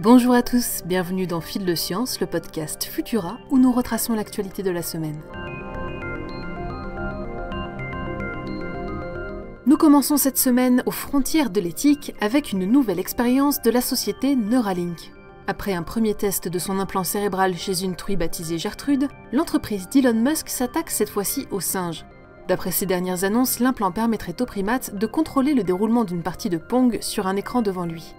Bonjour à tous, bienvenue dans Fil de Science, le podcast Futura où nous retraçons l'actualité de la semaine. Nous commençons cette semaine aux frontières de l'éthique avec une nouvelle expérience de la société Neuralink. Après un premier test de son implant cérébral chez une truie baptisée Gertrude, l'entreprise d'Elon Musk s'attaque cette fois-ci aux singes. D'après ses dernières annonces, l'implant permettrait aux primates de contrôler le déroulement d'une partie de Pong sur un écran devant lui.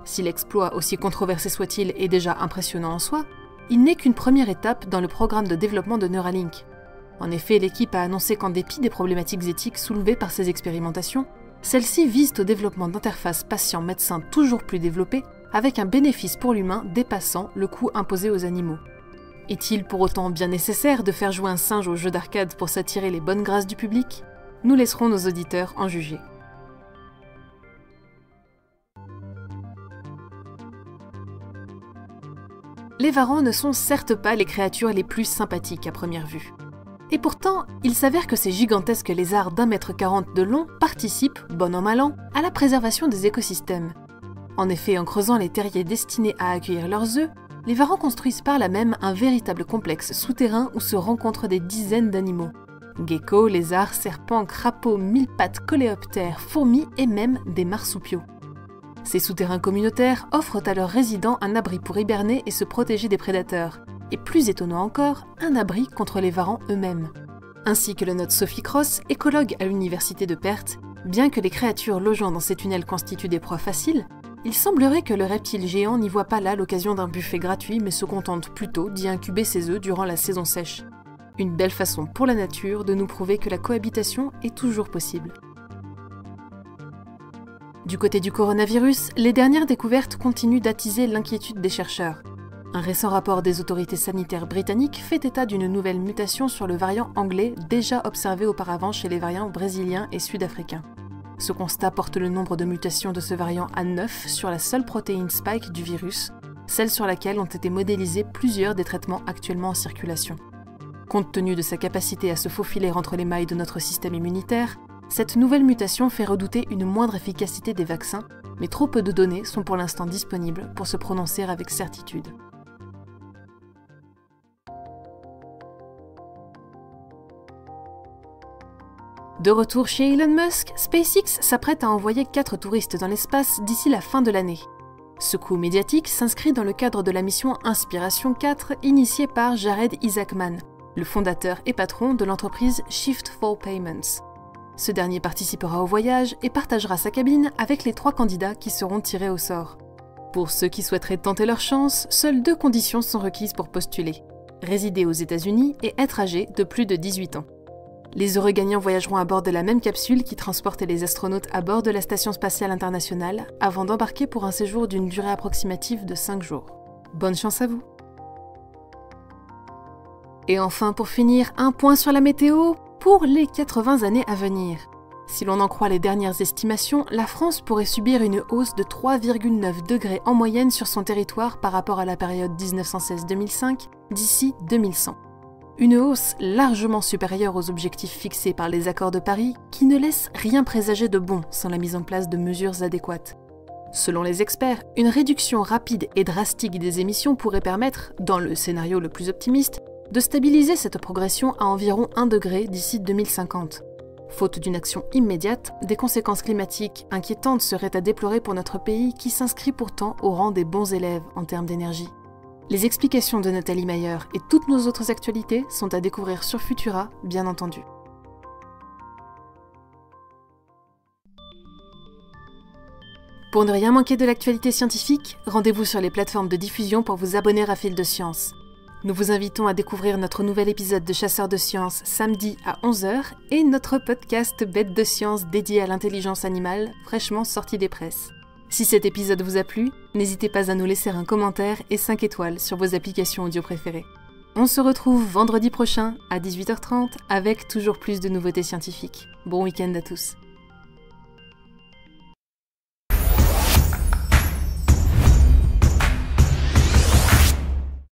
Si l'exploit, aussi controversé soit-il, est déjà impressionnant en soi, il n'est qu'une première étape dans le programme de développement de Neuralink. En effet, l'équipe a annoncé qu'en dépit des problématiques éthiques soulevées par ces expérimentations, celles-ci visent au développement d'interfaces patient-médecin toujours plus développées, avec un bénéfice pour l'humain dépassant le coût imposé aux animaux. Est-il pour autant bien nécessaire de faire jouer un singe au jeu d'arcade pour s'attirer les bonnes grâces du public ? Nous laisserons nos auditeurs en juger. Les varans ne sont certes pas les créatures les plus sympathiques à première vue. Et pourtant, il s'avère que ces gigantesques lézards d'1,40 m de long participent, bon an mal an, à la préservation des écosystèmes. En effet, en creusant les terriers destinés à accueillir leurs œufs, les varans construisent par là même un véritable complexe souterrain où se rencontrent des dizaines d'animaux. Geckos, lézards, serpents, crapauds, mille-pattes, coléoptères, fourmis et même des marsupiaux. Ces souterrains communautaires offrent à leurs résidents un abri pour hiberner et se protéger des prédateurs, et plus étonnant encore, un abri contre les varans eux-mêmes. Ainsi que le note Sophie Cross, écologue à l'université de Perth, bien que les créatures logeant dans ces tunnels constituent des proies faciles, il semblerait que le reptile géant n'y voit pas là l'occasion d'un buffet gratuit mais se contente plutôt d'y incuber ses œufs durant la saison sèche. Une belle façon pour la nature de nous prouver que la cohabitation est toujours possible. Du côté du coronavirus, les dernières découvertes continuent d'attiser l'inquiétude des chercheurs. Un récent rapport des autorités sanitaires britanniques fait état d'une nouvelle mutation sur le variant anglais déjà observé auparavant chez les variants brésiliens et sud-africains. Ce constat porte le nombre de mutations de ce variant à 9 sur la seule protéine spike du virus, celle sur laquelle ont été modélisés plusieurs des traitements actuellement en circulation. Compte tenu de sa capacité à se faufiler entre les mailles de notre système immunitaire, cette nouvelle mutation fait redouter une moindre efficacité des vaccins, mais trop peu de données sont pour l'instant disponibles pour se prononcer avec certitude. De retour chez Elon Musk, SpaceX s'apprête à envoyer 4 touristes dans l'espace d'ici la fin de l'année. Ce coup médiatique s'inscrit dans le cadre de la mission Inspiration 4 initiée par Jared Isaacman, le fondateur et patron de l'entreprise Shift4 Payments. Ce dernier participera au voyage et partagera sa cabine avec les 3 candidats qui seront tirés au sort. Pour ceux qui souhaiteraient tenter leur chance, seules 2 conditions sont requises pour postuler: résider aux États-Unis et être âgé de plus de 18 ans. Les heureux gagnants voyageront à bord de la même capsule qui transportait les astronautes à bord de la Station spatiale internationale avant d'embarquer pour un séjour d'une durée approximative de 5 jours. Bonne chance à vous! Et enfin, pour finir, un point sur la météo pour les 80 années à venir. Si l'on en croit les dernières estimations, la France pourrait subir une hausse de 3,9 degrés en moyenne sur son territoire par rapport à la période 1916-2005 d'ici 2100. Une hausse largement supérieure aux objectifs fixés par les accords de Paris qui ne laissent rien présager de bon sans la mise en place de mesures adéquates. Selon les experts, une réduction rapide et drastique des émissions pourrait permettre, dans le scénario le plus optimiste, de stabiliser cette progression à environ 1 degré d'ici 2050. Faute d'une action immédiate, des conséquences climatiques inquiétantes seraient à déplorer pour notre pays qui s'inscrit pourtant au rang des bons élèves en termes d'énergie. Les explications de Nathalie Mayer et toutes nos autres actualités sont à découvrir sur Futura, bien entendu. Pour ne rien manquer de l'actualité scientifique, rendez-vous sur les plateformes de diffusion pour vous abonner à Fil de Science. Nous vous invitons à découvrir notre nouvel épisode de Chasseurs de Sciences samedi à 11 h et notre podcast Bêtes de Science dédié à l'intelligence animale, fraîchement sorti des presses. Si cet épisode vous a plu, n'hésitez pas à nous laisser un commentaire et 5 étoiles sur vos applications audio préférées. On se retrouve vendredi prochain à 18 h 30 avec toujours plus de nouveautés scientifiques. Bon week-end à tous.